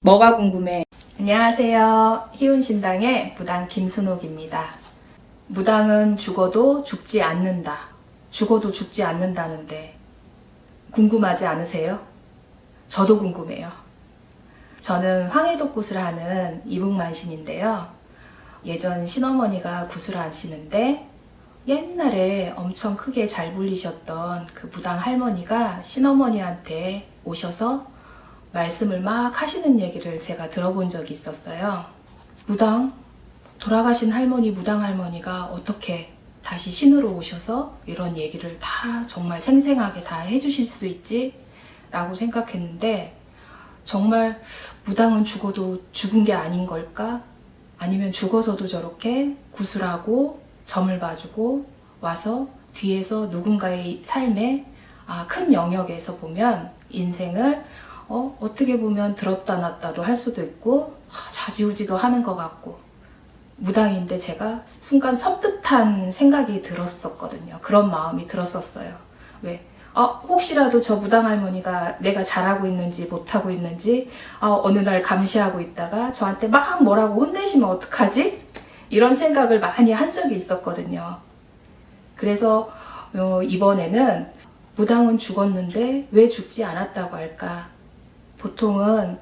뭐가 궁금해? 안녕하세요. 희운신당의 무당 김순옥입니다. 무당은 죽어도 죽지 않는다. 죽어도 죽지 않는다는데 궁금하지 않으세요? 저도 궁금해요. 저는 황해도 구슬 하는 이북만신인데요. 예전 신어머니가 구슬하시는데 옛날에 엄청 크게 잘 불리셨던 그 무당 할머니가 신어머니한테 오셔서 말씀을 막 하시는 얘기를 제가 들어본 적이 있었어요. 무당? 돌아가신 할머니, 무당 할머니가 어떻게 다시 신으로 오셔서 이런 얘기를 다 정말 생생하게 다 해주실 수 있지? 라고 생각했는데 정말 무당은 죽어도 죽은 게 아닌 걸까? 아니면 죽어서도 저렇게 구슬하고 점을 봐주고 와서 뒤에서 누군가의 삶에 큰 영역에서 보면 인생을 어떻게 보면 들었다 놨다도 할 수도 있고 좌지우지도 하는 것 같고 무당인데 제가 순간 섬뜩한 생각이 들었었거든요. 그런 마음이 들었었어요. 왜? 혹시라도 저 무당 할머니가 내가 잘하고 있는지 못하고 있는지 어느 날 감시하고 있다가 저한테 막 뭐라고 혼내시면 어떡하지? 이런 생각을 많이 한 적이 있었거든요. 그래서 이번에는 무당은 죽었는데 왜 죽지 않았다고 할까? 보통은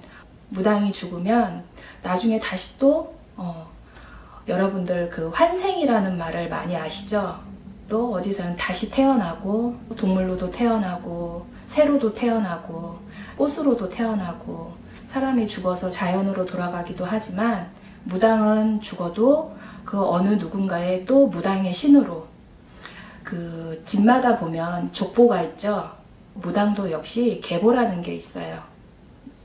무당이 죽으면 나중에 다시 또 여러분들 그 환생이라는 말을 많이 아시죠? 또 어디서는 다시 태어나고 동물로도 태어나고 새로도 태어나고 꽃으로도 태어나고 사람이 죽어서 자연으로 돌아가기도 하지만 무당은 죽어도 그 어느 누군가의 또 무당의 신으로 그 집마다 보면 족보가 있죠. 무당도 역시 계보라는 게 있어요.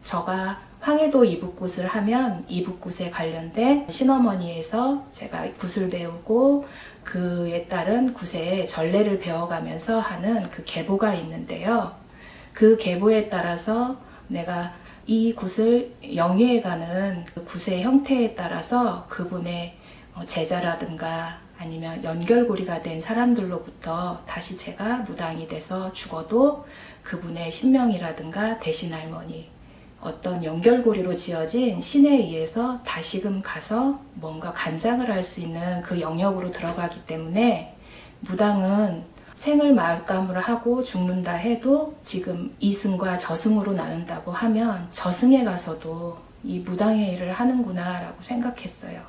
저가 황해도 이북굿을 하면 이북굿에 관련된 신어머니에서 제가 굿을 배우고 그에 따른 굿의 전례를 배워가면서 하는 그 계보가 있는데요. 그 계보에 따라서 내가 이 굿을 영위해가는 그 굿의 형태에 따라서 그분의 제자라든가 아니면 연결고리가 된 사람들로부터 다시 제가 무당이 돼서 죽어도 그분의 신명이라든가 대신할머니 어떤 연결고리로 지어진 신에 의해서 다시금 가서 뭔가 간장을 할 수 있는 그 영역으로 들어가기 때문에 무당은 생을 마감을 하고 죽는다 해도 지금 이승과 저승으로 나눈다고 하면 저승에 가서도 이 무당의 일을 하는구나 라고 생각했어요.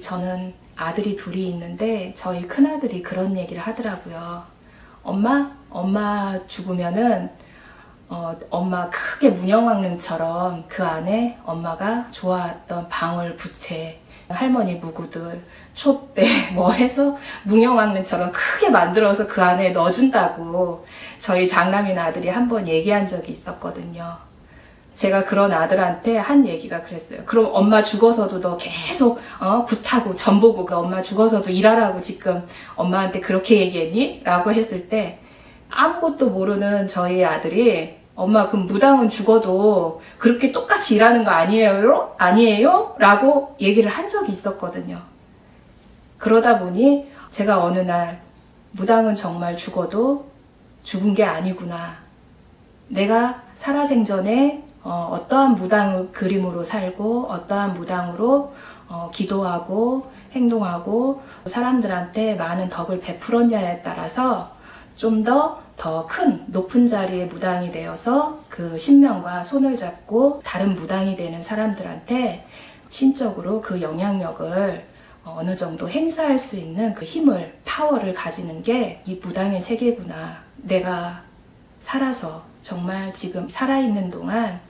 저는 아들이 둘이 있는데 저희 큰아들이 그런 얘기를 하더라고요. 엄마 죽으면은 엄마 크게 문영왕릉처럼 그 안에 엄마가 좋아했던 방울, 부채, 할머니 무구들, 촛대 뭐 해서 문영왕릉처럼 크게 만들어서 그 안에 넣어준다고 저희 장남인 아들이 한번 얘기한 적이 있었거든요. 제가 그런 아들한테 한 얘기가 그랬어요. 그럼 엄마 죽어서도 너 계속 굿하고 전보고 엄마 죽어서도 일하라고 지금 엄마한테 그렇게 얘기했니? 라고 했을 때 아무것도 모르는 저희 아들이 엄마 그럼 무당은 죽어도 그렇게 똑같이 일하는 거 아니에요? 아니에요? 라고 얘기를 한 적이 있었거든요. 그러다 보니 제가 어느 날 무당은 정말 죽어도 죽은 게 아니구나. 내가 살아생전에 어떠한 무당 그림으로 살고 어떠한 무당으로 기도하고 행동하고 사람들한테 많은 덕을 베풀었냐에 따라서 좀 더 큰 높은 자리의 무당이 되어서 그 신명과 손을 잡고 다른 무당이 되는 사람들한테 신적으로 그 영향력을 어느 정도 행사할 수 있는 그 힘을, 파워를 가지는 게 이 무당의 세계구나. 내가 살아서 정말 지금 살아있는 동안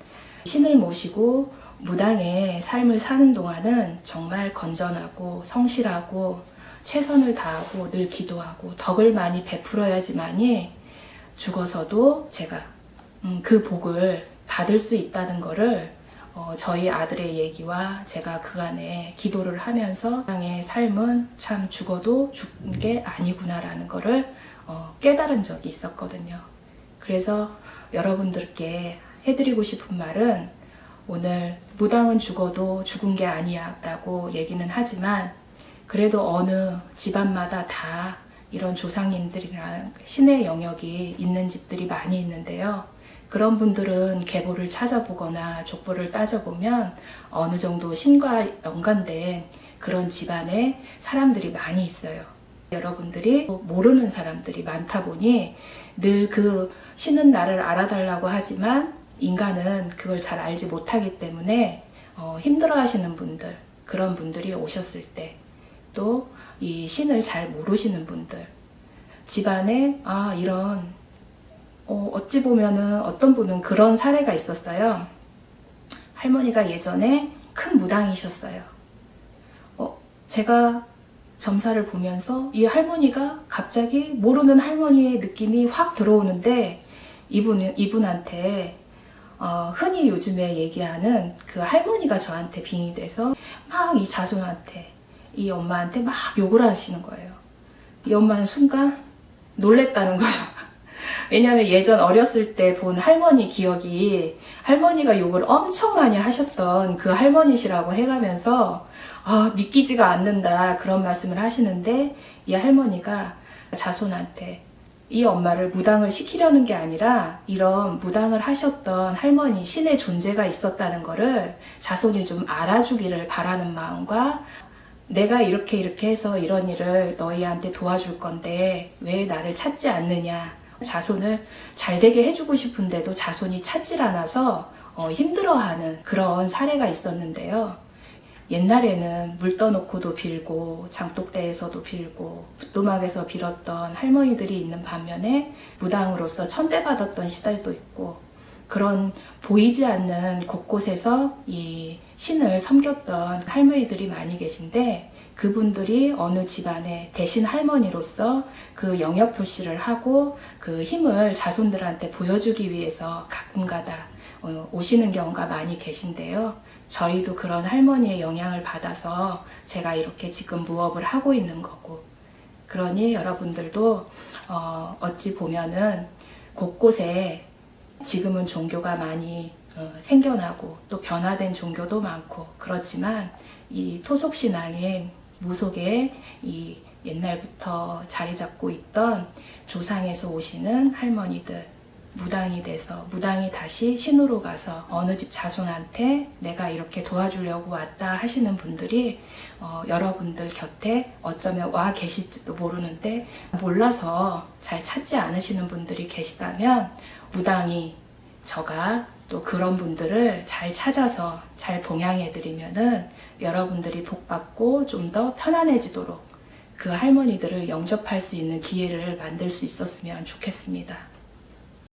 신을 모시고 무당의 삶을 사는 동안은 정말 건전하고 성실하고 최선을 다하고 늘 기도하고 덕을 많이 베풀어야지만이 죽어서도 제가 그 복을 받을 수 있다는 거를 저희 아들의 얘기와 제가 그간에 기도를 하면서 땅의 삶은 참 죽어도 죽은 게 아니구나라는 거를 깨달은 적이 있었거든요. 그래서 여러분들께 해드리고 싶은 말은 오늘 무당은 죽어도 죽은 게 아니야 라고 얘기는 하지만 그래도 어느 집안마다 다 이런 조상님들이랑 신의 영역이 있는 집들이 많이 있는데요. 그런 분들은 계보를 찾아보거나 족보를 따져보면 어느 정도 신과 연관된 그런 집안에 사람들이 많이 있어요. 여러분들이 모르는 사람들이 많다 보니 늘 그 신은 나를 알아달라고 하지만 인간은 그걸 잘 알지 못하기 때문에 힘들어 하시는 분들, 그런 분들이 오셨을 때, 또 이 신을 잘 모르시는 분들, 집안에 이런 어찌 보면은 어떤 분은 그런 사례가 있었어요. 할머니가 예전에 큰 무당이셨어요. 제가 점사를 보면서 이 할머니가 갑자기 모르는 할머니의 느낌이 확 들어오는데 이분한테 흔히 요즘에 얘기하는 그 할머니가 저한테 빙의 돼서 막 이 자손한테, 이 엄마한테 막 욕을 하시는 거예요. 이 엄마는 순간 놀랬다는 거죠. 왜냐하면 예전 어렸을 때 본 할머니 기억이 할머니가 욕을 엄청 많이 하셨던 그 할머니시라고 해가면서 믿기지가 않는다 그런 말씀을 하시는데, 이 할머니가 자손한테 이 엄마를 무당을 시키려는 게 아니라 이런 무당을 하셨던 할머니 신의 존재가 있었다는 거를 자손이 좀 알아주기를 바라는 마음과, 내가 이렇게 해서 이런 일을 너희한테 도와줄 건데 왜 나를 찾지 않느냐, 자손을 잘 되게 해주고 싶은데도 자손이 찾질 않아서 힘들어하는 그런 사례가 있었는데요. 옛날에는 물 떠놓고도 빌고 장독대에서도 빌고 붓도막에서 빌었던 할머니들이 있는 반면에 무당으로서 천대받았던 시절도 있고, 그런 보이지 않는 곳곳에서 이 신을 섬겼던 할머니들이 많이 계신데, 그분들이 어느 집안에 대신 할머니로서 그 영역 표시를 하고 그 힘을 자손들한테 보여주기 위해서 가끔가다 오시는 경우가 많이 계신데요. 저희도 그런 할머니의 영향을 받아서 제가 이렇게 지금 무업을 하고 있는 거고, 그러니 여러분들도 어찌 보면은 곳곳에 지금은 종교가 많이 생겨나고 또 변화된 종교도 많고 그렇지만, 이 토속신앙인 무속에 이 옛날부터 자리 잡고 있던 조상에서 오시는 할머니들, 무당이 돼서 무당이 다시 신으로 가서 어느 집 자손한테 내가 이렇게 도와주려고 왔다 하시는 분들이 여러분들 곁에 어쩌면 와 계실지도 모르는데, 몰라서 잘 찾지 않으시는 분들이 계시다면 무당이 저가 또 그런 분들을 잘 찾아서 잘 봉양해 드리면은 여러분들이 복받고 좀 더 편안해지도록 그 할머니들을 영접할 수 있는 기회를 만들 수 있었으면 좋겠습니다.